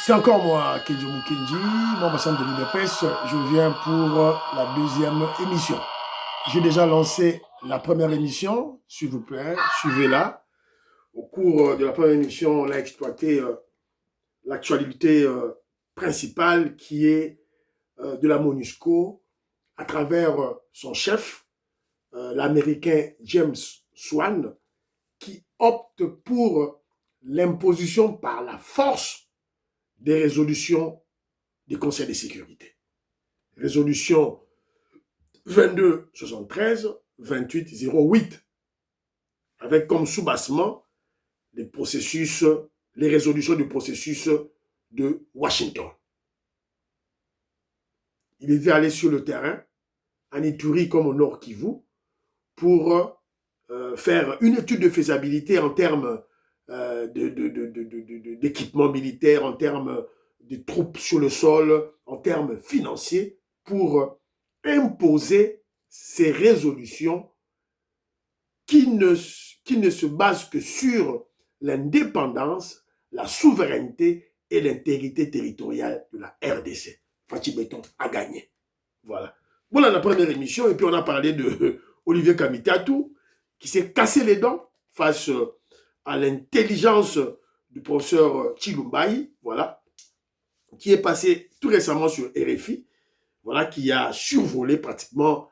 C'est encore moi, Kenji Mukenji, mon ensemble de l'UDPS. Je viens pour la deuxième émission. J'ai déjà lancé la première émission, s'il vous plaît, suivez-la. Au cours de la première émission, on a exploité l'actualité principale qui est de la MONUSCO à travers son chef, l'Américain James Swan, qui opte pour l'imposition par la force des résolutions du Conseil de sécurité. Résolution 2273, 2808, avec comme soubassement les résolutions du processus de Washington. Il était allé sur le terrain, en Ituri comme au Nord Kivu, pour faire une étude de faisabilité en termes d'équipement militaire, en termes de troupes sur le sol, en termes financiers, pour imposer ces résolutions qui ne se basent que sur l'indépendance, la souveraineté et l'intégrité territoriale de la RDC. Fatih Béton a gagné. Voilà. Voilà la première émission, et puis on a parlé de Olivier Kamitatou, qui s'est cassé les dents face à l'intelligence du professeur Chilumbayi, voilà, qui est passé tout récemment sur RFI, voilà, qui a survolé pratiquement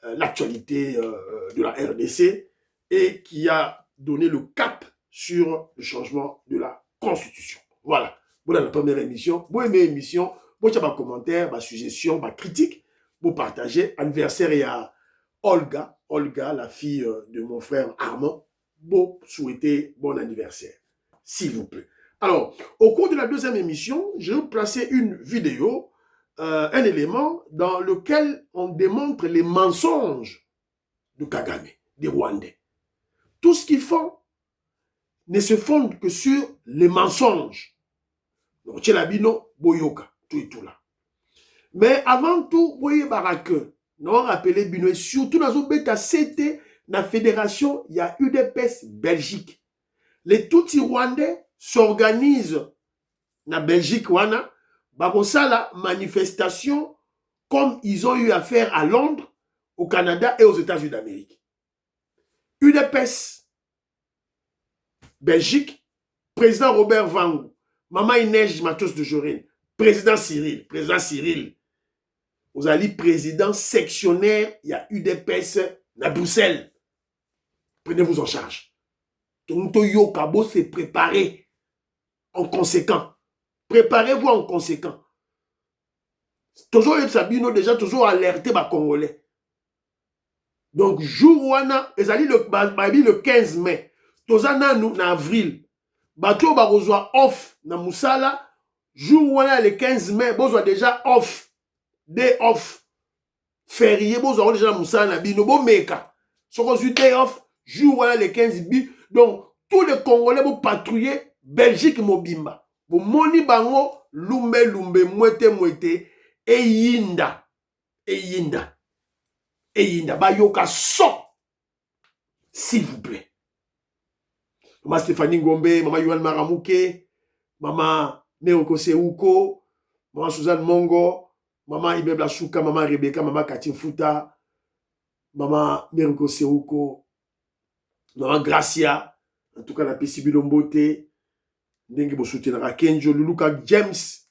l'actualité de la RDC et qui a donné le cap sur le changement de la Constitution. Voilà. Voilà la première émission. Bonne émission. Bon, tu as des commentaires, des suggestions, des critiques pour partager. Anniversaire, il y a Olga, la fille de mon frère Armand. Bon, souhaiter bon anniversaire, s'il vous plaît. Alors, au cours de la deuxième émission, je vais placer une vidéo, un élément dans lequel on démontre les mensonges de Kagame, des Rwandais. Tout ce qu'ils font ne se fonde que sur les mensonges. Donc, Tchelabino, Boyoka, tout et tout là. Mais avant tout, voyez Barake, nous avons rappelé Bino, et surtout dans le bêta CT, dans la fédération, il y a UDPS Belgique. Les Tutsi Rwandais s'organisent dans la Belgique, wana, ça la manifestation comme ils ont eu à faire à Londres, au Canada et aux États-Unis d'Amérique. UDPS Belgique, président Robert Vangou, maman Inès Matos de Jorine, président Cyril, vous allez président sectionnaire, il y a UDPS à Bruxelles. Prenez-vous en charge. Tonto Yokabo s'est préparé en conséquent. Préparez-vous en conséquent. Toujours Sabino déjà toujours alerté les Congolais. Donc jour wana ezali le 15 mai. Tozana nous en avril. Bato ba reçoit off na musala. Jour wana le 15 mai, bozwa déjà off. Day off. Férié bozwa déjà na musala na bino bo meka. Soko su day off, jour wana le 15 bi. Donc tous les Congolais vont patrouiller Belgique mobimba. Vous moni bango lumbe mwete eyinda bayoka son, s'il vous plaît. Maman Stéphanie Ngombe, maman Yohan Maramouke, maman Neoko Seuko, maman Suzanne Mongo, maman Ibebla Souka, maman Rebecca, maman Katin Futa, maman Neoko Seuko, maman Gracia, en tout cas la Pessibino Mbote, Ndenge Bosutenara Kenjo, Luluka James,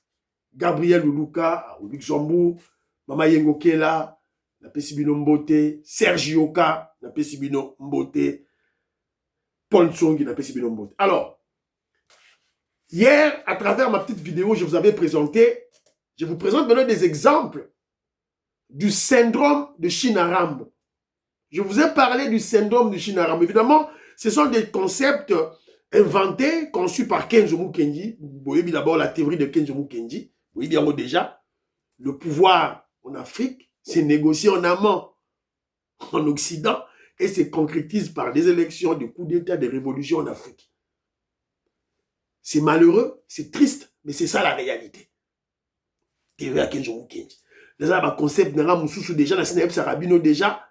Gabriel Luluka au Luxembourg, Mama Yengo Kela, na Pessibino Mbote, Sergio Ka, na Pessibino Mbote, Paul Tsongi, na Pessibino Mbote. Alors, hier, à travers ma petite vidéo, je vous présente maintenant des exemples du syndrome de Shinarambo. Je vous ai parlé du syndrome de Shinarambo. Évidemment, ce sont des concepts inventé, conçu par Kenji Mukenji. Vous voyez d'abord la théorie de Kenji Mukenji. Vous voyez bien déjà, le pouvoir en Afrique s'est négocié en amont, en Occident, et se concrétise par des élections, des coups d'État, des révolutions en Afrique. C'est malheureux, c'est triste, mais c'est ça la réalité. Théorie à Kenji Mukenji. Déjà, le concept Nara Moussoussou déjà, la Snap Sarabino déjà,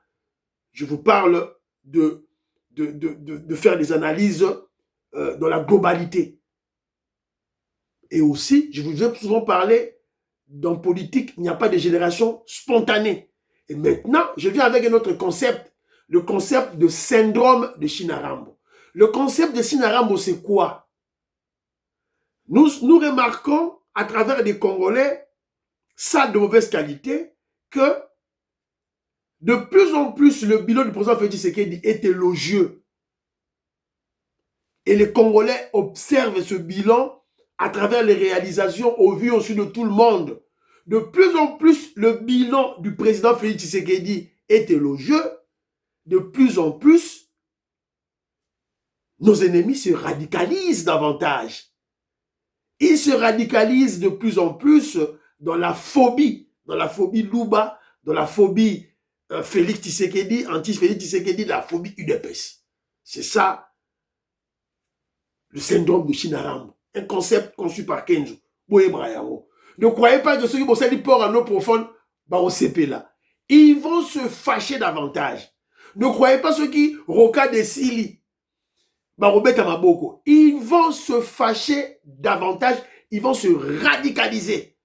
je vous parle de faire des analyses dans la globalité. Et aussi, je vous ai souvent parlé, dans politique, il n'y a pas de génération spontanée. Et maintenant, je viens avec un autre concept, le concept de syndrome de Chinarambo. Le concept de Chinarambo, c'est quoi? Nous remarquons à travers des Congolais, ça de mauvaise qualité, que de plus en plus, le bilan du président Félix Tshisekedi est élogieux. Et les Congolais observent ce bilan à travers les réalisations au vu aussi de tout le monde. De plus en plus, le bilan du président Félix Tshisekedi est élogieux. De plus en plus, nos ennemis se radicalisent davantage. Ils se radicalisent de plus en plus dans la phobie Louba, dans la phobie Félix Tshisekedi, anti-Félix Tshisekedi, la phobie UDPS. C'est ça, le syndrome de Chinarambo. Un concept conçu par Kenzo. Ne croyez pas que ceux qui possèdent port en eau profonde, bah au CP là, ils vont se fâcher davantage. Ne croyez pas ceux qui roca des Sili, bah Robert Maboko, ils vont se fâcher davantage, ils vont se radicaliser.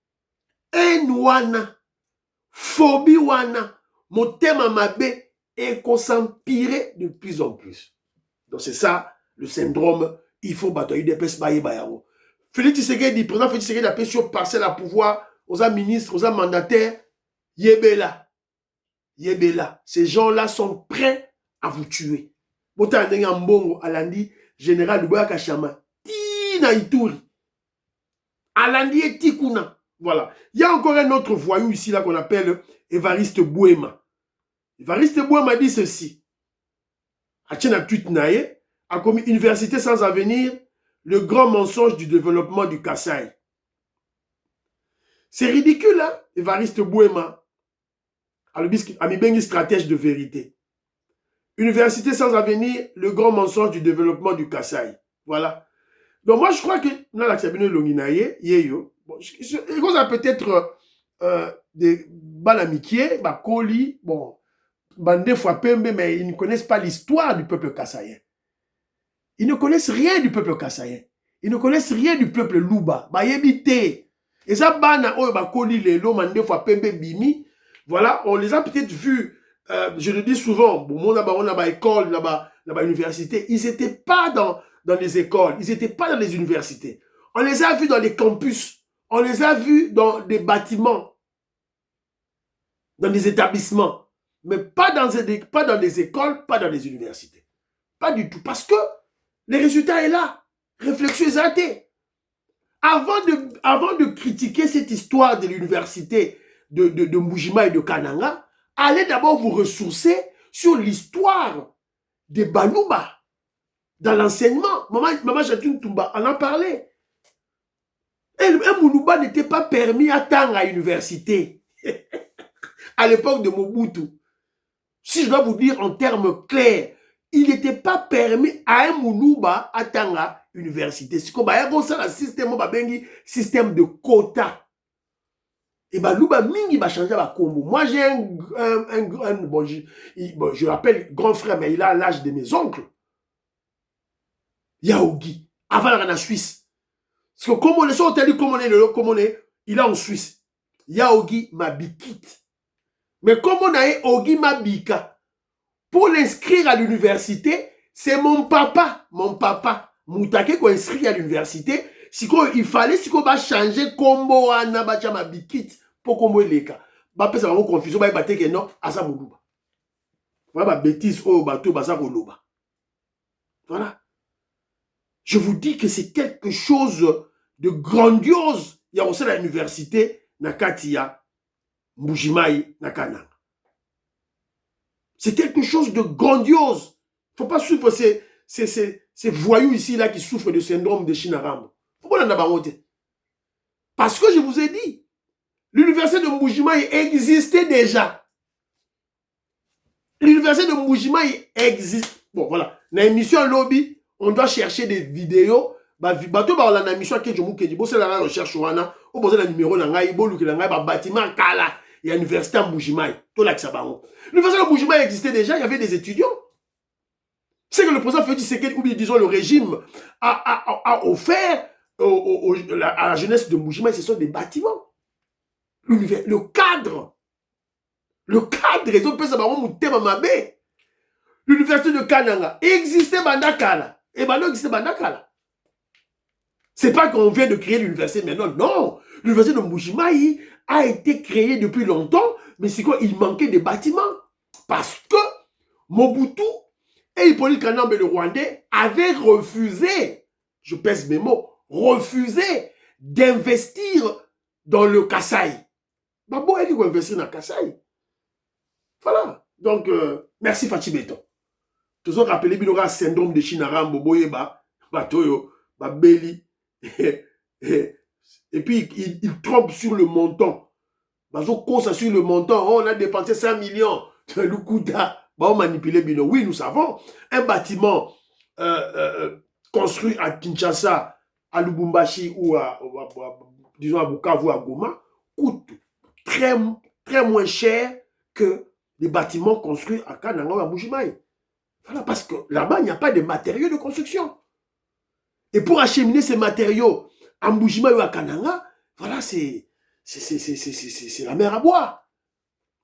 Enwana, phobie wana, motema mabe, et qu'on s'empirer de plus en plus. Donc c'est ça, le syndrome, il faut batailler des pèses baye bayao. Félix Tshisekedi, président Félix Tshisekedi a pris sur parcelle à pouvoir, aux ministres, aux mandataires, Yebela. Yebela. Ces gens-là sont prêts à vous tuer. Bota Ndenga Mbongo, Alandi, général Luboya Kachama, Tina Ituri. Alandi et Tikuna. Voilà. Il y a encore un autre voyou ici là qu'on appelle Évariste Bouema. Évariste Bouema dit ceci. Achena Tutnaye a commis Université sans avenir, le grand mensonge du développement du Kasaï. C'est ridicule, hein, Évariste Bouema. Amibengi stratège de vérité. Université sans avenir, le grand mensonge du développement du Kasaï. Voilà. Donc moi je crois que dans l'acceptation de Longinaye, yeyo, il a peut-être des balles amitiés, Koli, bon, Bandé Fouapembe, mais ils ne connaissent pas l'histoire du peuple kassaïen. Ils ne connaissent rien du peuple kassaïen. Ils ne connaissent rien du peuple Louba. Et ça, Bana, Koli, Lelo, Bandé Fouapembe, Bimi, voilà, on les a peut-être vus, je le dis souvent, on a école, là-bas, université, ils n'étaient pas dans les écoles, ils n'étaient pas dans les universités. On les a vus dans les campus, on les a vus dans des bâtiments, dans des établissements, mais pas dans les écoles, pas dans les universités. Pas du tout, parce que les résultats est là. Réflexion exaltée. Avant de critiquer cette histoire de l'université de Mbujima et de Kananga, allez d'abord vous ressourcer sur l'histoire des Balouba dans l'enseignement. Maman Jatune Toumba en a parlé. Un Moulouba n'était pas permis à temps à l'université. À l'époque de Mobutu. Si je dois vous dire en termes clairs, il n'était pas permis à un Moulouba à temps à l'université. C'est comme un système de quota. Et Louba Mingi va changer à Combo. Moi, j'ai bon, je l'appelle grand frère, mais il a l'âge de mes oncles. Yaogi, avant la Suisse. Parce que comme on est, il est en Suisse. Yaogi Mabikit. Mais comme on a Ogi Mabika, pour l'inscrire à l'université, c'est mon papa, Moutake, qui inscrit à l'université. Il fallait changer Kombo Anabacha Mabikit pour Kombo Eleka. Ça va vous confusion, ça va que non, Asa Moulouba. Voilà, bêtise, oh, bateau, Basa Roloba. Voilà. Je vous dis que c'est quelque chose de grandiose. Il y a aussi à l'université, Nakatia, Mbujimai, Nakananga. C'est quelque chose de grandiose. Il ne faut pas suivre ces voyous ici là qui souffrent du syndrome de Chinarambo. Il ne faut pas en avoir. Parce que je vous ai dit, l'université de Mbujimai existait déjà. L'université de Mbujimai existe. Bon, voilà. Dans l'émission Lobby, on doit chercher des vidéos. Bateau ba la mission que je mou kedi bo c'est la recherche wana o poser le numéro na ngai bo luki na ngai ba bâtiment kala et université en Mbujimai to la Kisabango. L'université de Mbujimai existait déjà, il y avait des étudiants. C'est que le président Félix Tshisekedi ou bien disons le régime a offert à la jeunesse de Mbuji-Mayi, ce sont des bâtiments. Le cadre, ils ont fait ça, l'université de Kananga existait Bandakala. Et maintenant, existait Bandakala. C'est pas qu'on vient de créer l'université maintenant, non. L'université de Mbuji-Mayi a été créée depuis longtemps, mais c'est quoi? Il manquait des bâtiments. Parce que Mobutu et Hippolyte Kanambe, le Rwandais, avaient refusé, je pèse mes mots, refusé d'investir dans le Kasaï. Babo est qui va investir dans le Kasaï. Voilà. Donc, merci Fachi Beton. Toujours rappelé le syndrome de Chinaram, Boboyeba, Batoyo, Babeli. Et puis, il trompe sur le montant. Bazo cause sur le montant. Oh, on a dépensé 5 millions. Le Kouta. On manipulé Bino. Oui, nous savons. Un bâtiment construit à Kinshasa, à Lubumbashi ou disons à Bukavu, à Goma, coûte très, très moins cher que les bâtiments construits à Kananga ou à Mbuji-Mayi. Voilà, parce que là-bas, il n'y a pas de matériaux de construction. Et pour acheminer ces matériaux à Mbuji-Mayi ou à Kananga, voilà, c'est la mer à boire.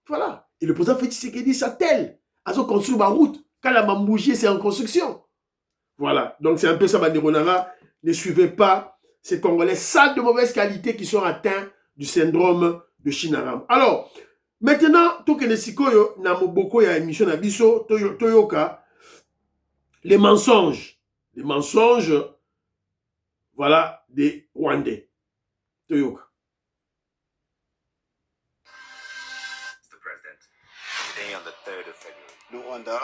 Voilà. Et le président Félix Tshisekedi, ça tel. Ils ont construit ma route. Quand la Mambouji, c'est en construction. Voilà. Donc, c'est un peu ça, Bandironara. Ne suivez pas ces Congolais sales de mauvaise qualité qui sont atteints du syndrome de Chinaram. Alors, maintenant, Tokene Sikoyo, Namoboko, il y a une émission d'Abisso, Toyoka, les mensonges. Les mensonges, voilà, des Rwandais. Toyoka. Le Rwanda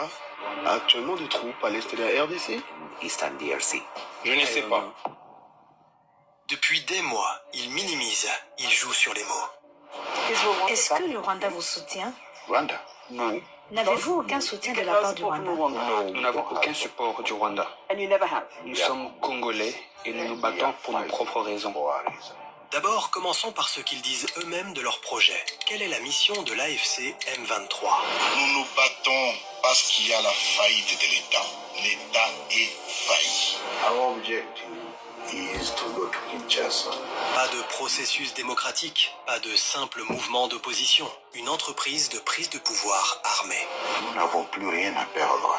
a actuellement des troupes à l'est de la RDC. Eastern DRC. Je ne sais pas. Depuis des mois, il minimise, il joue sur les mots. Est-ce que le Rwanda vous soutient? Rwanda? Non. N'avez-vous aucun soutien de la part du Rwanda? Non, nous n'avons aucun support du Rwanda. Nous sommes Congolais et nous nous battons pour nos propres raisons. D'abord, commençons par ce qu'ils disent eux-mêmes de leur projet. Quelle est la mission de l'AFC M23? Nous nous battons parce qu'il y a la faillite de l'État. L'État est failli. Our objective is to go to Kinshasa. Pas de processus démocratique, pas de simple mouvement d'opposition. Une entreprise de prise de pouvoir armée. Nous n'avons plus rien à perdre.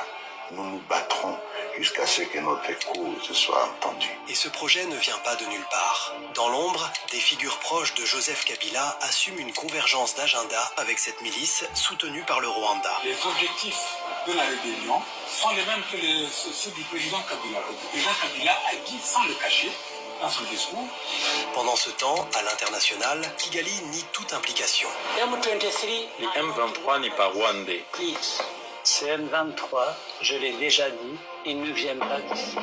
Nous nous battrons jusqu'à ce que notre cause soit entendue. Et ce projet ne vient pas de nulle part. Dans l'ombre, des figures proches de Joseph Kabila assument une convergence d'agenda avec cette milice soutenue par le Rwanda. Les objectifs de la rébellion sont les mêmes que ceux du président Kabila. Le président Kabila a dit sans le cacher dans son discours. Pendant ce temps, à l'international, Kigali nie toute implication. Le M23 n'est pas rwandais. C'est M23, je l'ai déjà dit, ils ne viennent pas d'ici.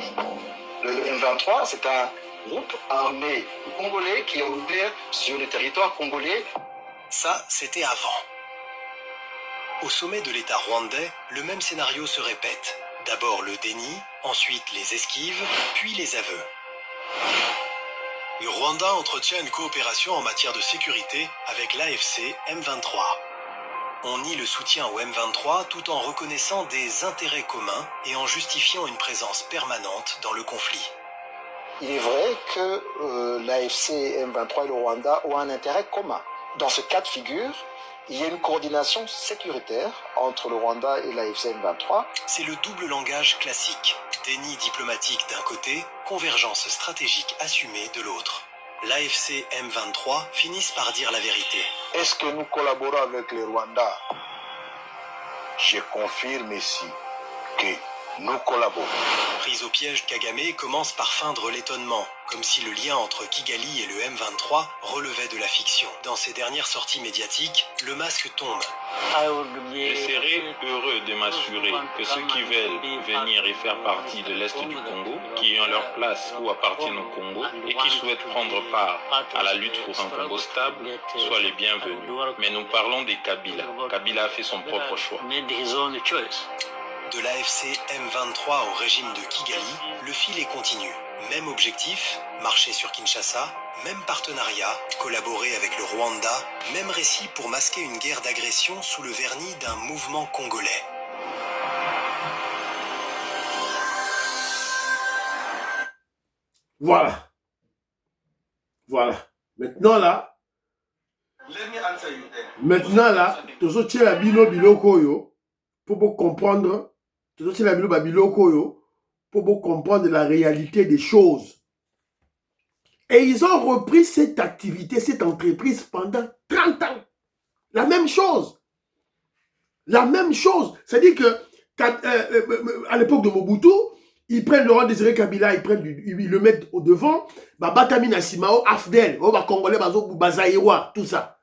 Le M23, c'est un groupe armé congolais qui opère sur le territoire congolais. Ça, c'était avant. Au sommet de l'État rwandais, le même scénario se répète. D'abord le déni, ensuite les esquives, puis les aveux. Le Rwanda entretient une coopération en matière de sécurité avec l'AFC M23. On nie le soutien au M23 tout en reconnaissant des intérêts communs et en justifiant une présence permanente dans le conflit. Il est vrai que l'AFC M23 et le Rwanda ont un intérêt commun. Dans ce cas de figure, il y a une coordination sécuritaire entre le Rwanda et l'AFC M23. C'est le double langage classique. Déni diplomatique d'un côté, convergence stratégique assumée de l'autre. L'AFC M23 finissent par dire la vérité. Est-ce que nous collaborons avec le Rwanda? Je confirme ici que nous collaborons. Prise au piège, Kagame commence par feindre l'étonnement, comme si le lien entre Kigali et le M23 relevait de la fiction. Dans ses dernières sorties médiatiques, le masque tombe. Je serais heureux de m'assurer que ceux qui veulent venir et faire partie de l'Est du Congo, qui ont leur place ou appartiennent au Congo, et qui souhaitent prendre part à la lutte pour un Congo stable, soient les bienvenus. Mais nous parlons des Kabila. Kabila a fait son propre choix. De l'AFC M23 au régime de Kigali, le fil est continu. Même objectif, marcher sur Kinshasa, même partenariat, collaborer avec le Rwanda, même récit pour masquer une guerre d'agression sous le vernis d'un mouvement congolais. Voilà. Voilà. Maintenant là, tozo tchela bino biloko yo pour comprendre, tozo tchela bino biloko yo pour comprendre la réalité des choses. Et ils ont repris cette activité, cette entreprise pendant 30 ans. La même chose. La même chose. C'est-à-dire que à l'époque de Mobutu, ils prennent Laurent Désiré Kabila, ils le mettent au devant, Batami Nassimao, Afdel, Congolais, Bazaïwa, tout ça.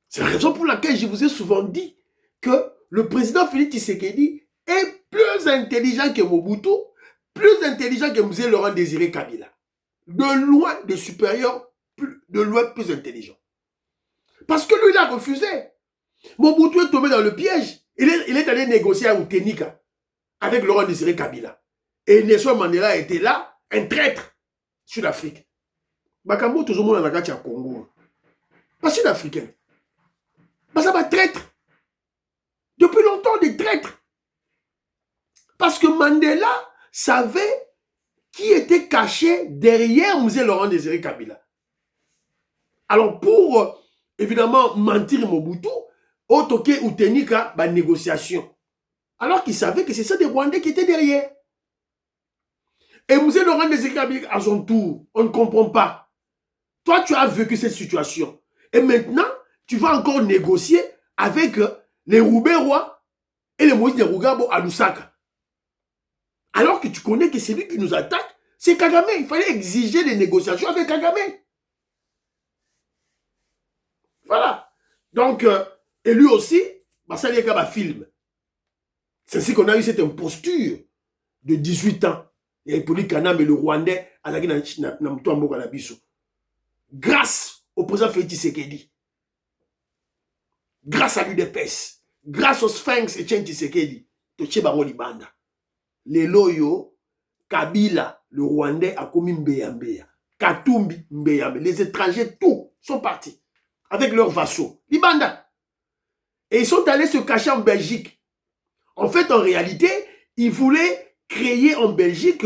C'est la raison pour laquelle je vous ai souvent dit que le président Félix Tshisekedi est plus intelligent que Mobutu, plus intelligent que M. Laurent Désiré Kabila. De loin, de supérieur, de loin plus intelligent. Parce que lui, il a refusé. Mobutu est tombé dans le piège. Il est allé négocier à Outenika avec Laurent Désiré Kabila. Et Nelson Mandela était là, un traître sud-africain. Bakambo, toujours monde dans la carte à Congo. Pas sud-africain. Ça va traître. Depuis longtemps, des traîtres. Parce que Mandela savait qui était caché derrière M. Laurent Désiré Kabila. Alors pour, évidemment, mentir Mobutu, Otoke Outenika, négociation. Alors qu'il savait que c'est ça des Rwandais qui étaient derrière. Et M. Laurent Désiré Kabila, à son tour, on ne comprend pas. Toi, tu as vécu cette situation. Et maintenant, tu vas encore négocier avec les Roubaix-Rois et les Moïse de Rougabo à Lusaka. Alors que tu connais que c'est lui qui nous attaque, c'est Kagame. Il fallait exiger des négociations avec Kagame. Voilà. Donc, et lui aussi, ça y est un film. C'est ainsi qu'on a eu cette imposture de 18 ans. Il y a Hippolyte Kanam et le Rwandais à la grâce au président Félix Tshisekedi. Grâce à l'UDPS. Grâce au Sphinx et Etienne Tshisekedi. Toche Bango Libanda. Les loyo, Kabila, le Rwandais, a commis Mbeyambeya. Katumbi, Mbeyambe. Les étrangers, tous sont partis. Avec leurs vassaux. Libanda. Et ils sont allés se cacher en Belgique. En fait, en réalité, ils voulaient créer en Belgique,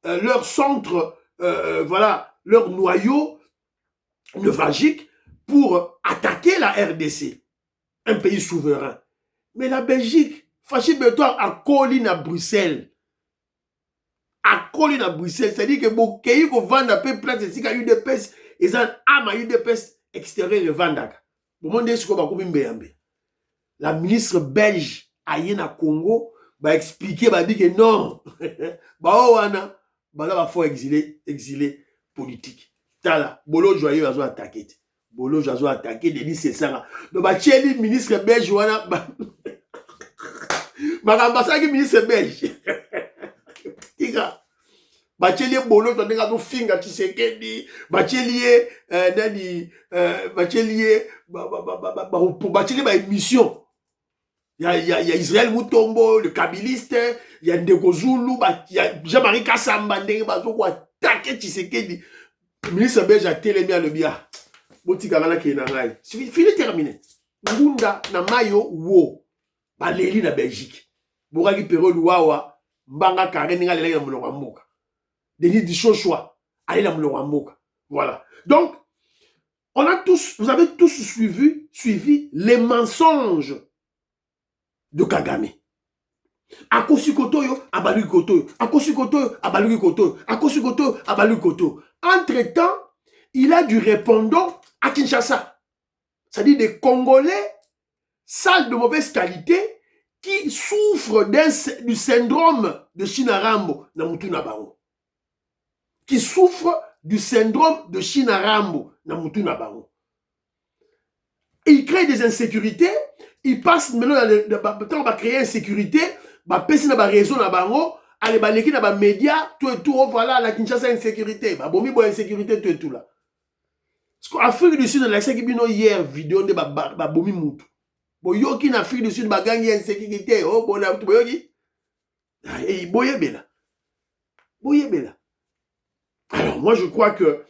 leur centre, leur noyau névralgique pour attaquer la RDC, un pays souverain. Mais la Belgique, Fachi Betoire a collé à Bruxelles. A collé à Bruxelles. C'est-à-dire que bon, pays qu'on vend un peu place ici, qu'il y a eu des pestes, ils ont eu des pestes extérieures de Vandaga. La ministre belge, Ayena Congo, va expliquer, va dire que non. Il faut exilé politique. Tala, Bolo Joyeux a attaqué. Bolo Joyeux a attaqué, Denis Sessara. Donc, le ministre belge, l'ambassade ministre belge. Bachelier Bolo, tu as finga Tshisekedi, bachelier, bachelier émission. Il y a Israël Moutombo, le kabiliste, il y a Ndeko Zulu, il y a Jean-Marie Kassamba, il y a attaqué Tshisekedi. Le ministre belge a télémé à le bia. Fini terminé. Ngunda na mayo wo. Baléli na Belgique. Bouragi Perol Wawa, Mbanga Karen, na Moulomboka. Denis Dichochoa, allez na Moulomboka. Voilà. Donc, vous avez tous suivi les mensonges de Kagame. Akosi Kotoyo, Abalu Kotoyo. Akosi Kotoyo, Abalu Kotoyo. Akosi Kotoyo, Abalu Kotoyo. Entre-temps, il a du répondant à Kinshasa. C'est-à-dire des Congolais, sales de mauvaise qualité, qui souffrent du syndrome de Chinarambo, Namutuna Bango. Qui souffrent du syndrome de Chinarambo, Namutuna Bango. Ils créent des insécurités, ils passent maintenant dans on va créer insécurité, bah pèse na ba réseau na bango, allez ba l'équipe na ba média, tout et tout, voilà la Kinshasa insécurité, bah bomi bo insécurité tout et tout là. Parce qu'Afrique du Sud, la qui bino hier vidéo de ba bomi moutou. Bo yoki na Afrique du Sud ba gangi insécurité, oh bon na bo yoki. Eh boye bela. Boye bela. Alors moi je crois que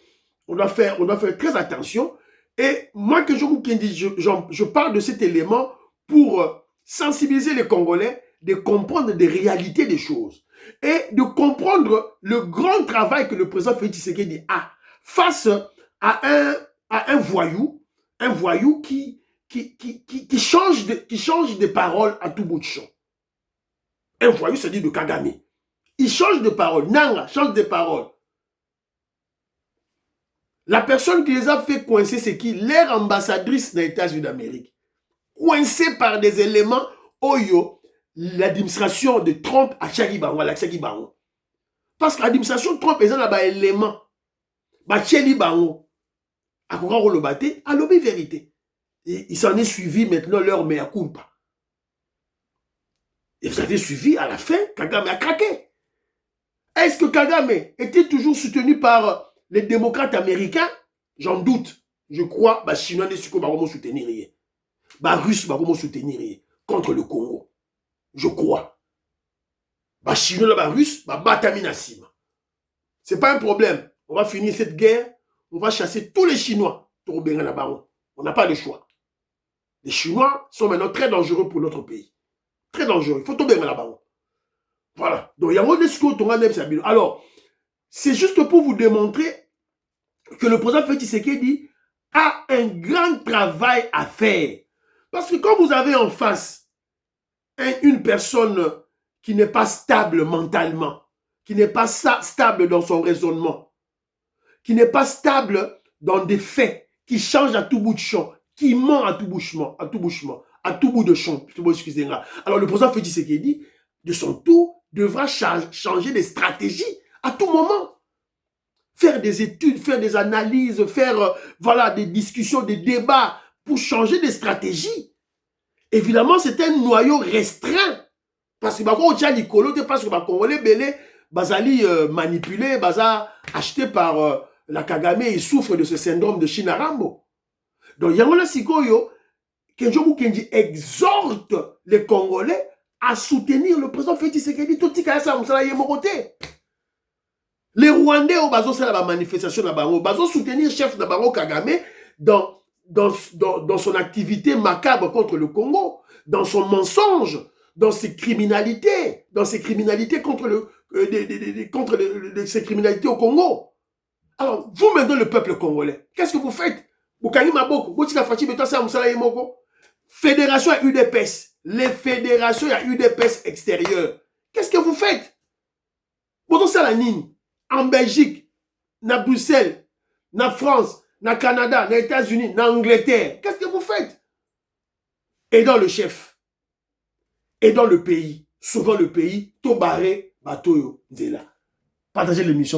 on doit faire très attention. Et moi que je parle de cet élément pour sensibiliser les Congolais, de comprendre des réalités des choses et de comprendre le grand travail que le président Félix Tshisekedi a face à un voyou qui change de parole à tout bout de champ. Un voyou, c'est-à-dire de Kagame. Il change de parole. Nanga change de parole. La personne qui les a fait coincer, c'est qui? Leur ambassadrice des États-Unis d'Amérique. Coincée par des éléments Oyo, l'administration de Trump a Chagi Bango. Parce que l'administration de Trump, ils ont là-bas éléments. Chagi Bango. À quoi on le battait? À l'obé vérité. Et il s'en est suivi maintenant leur mea culpa. Et vous avez suivi, à la fin, Kagame a craqué. Est-ce que Kagame était toujours soutenu par les démocrates américains? J'en doute. Je crois, Chinois ne soutenir rien. Russe ne soutenir rien contre le Congo. Je crois. Chinois, Russe, Batamina Sima. C'est pas un problème. On va finir cette guerre. On va chasser tous les Chinois. On n'a pas le choix. Les Chinois sont maintenant très dangereux pour notre pays. Très dangereux. Il faut tomber là-bas. Voilà. Donc, il y a un discours. Alors, c'est juste pour vous démontrer que le président Félix Tshisekedi a un grand travail à faire. Parce que quand vous avez en face une personne qui n'est pas stable mentalement, qui n'est pas stable dans son raisonnement, qui n'est pas stable dans des faits, qui change à tout bout de champ, qui ment à tout bout de champ. Excusez-moi. Alors le président Félix Tshisekedi, de son tour, devra changer de stratégie à tout moment. Faire des études, faire des analyses, faire des discussions, des débats pour changer de stratégie. Évidemment, c'est un noyau restreint. Parce que parce que les Congolais belé bazali manipulé, acheté par la Kagame, ils souffrent de ce syndrome de Chinarambo. Donc, Yamana Sikoyo, Kenjomu Kenji exhorte les Congolais à soutenir le président Félix Tshisekedi. Les Rwandais ont la manifestation, ils soutenir le chef Nabango Kagame dans son activité macabre contre le Congo, dans son mensonge, dans ses criminalités, contre ces criminalités au Congo. Alors, vous maintenant le peuple congolais, qu'est-ce que vous faites? Fédération à UDPS, les fédérations à UDPS extérieures, qu'est-ce que vous faites? En Belgique, na Bruxelles, na France, na Canada, na États-Unis, na Angleterre, qu'est-ce que vous faites? Et dans le chef, et dans le pays, souvent le pays, Tobaré, Batoyo, Zela. Partagez l'émission,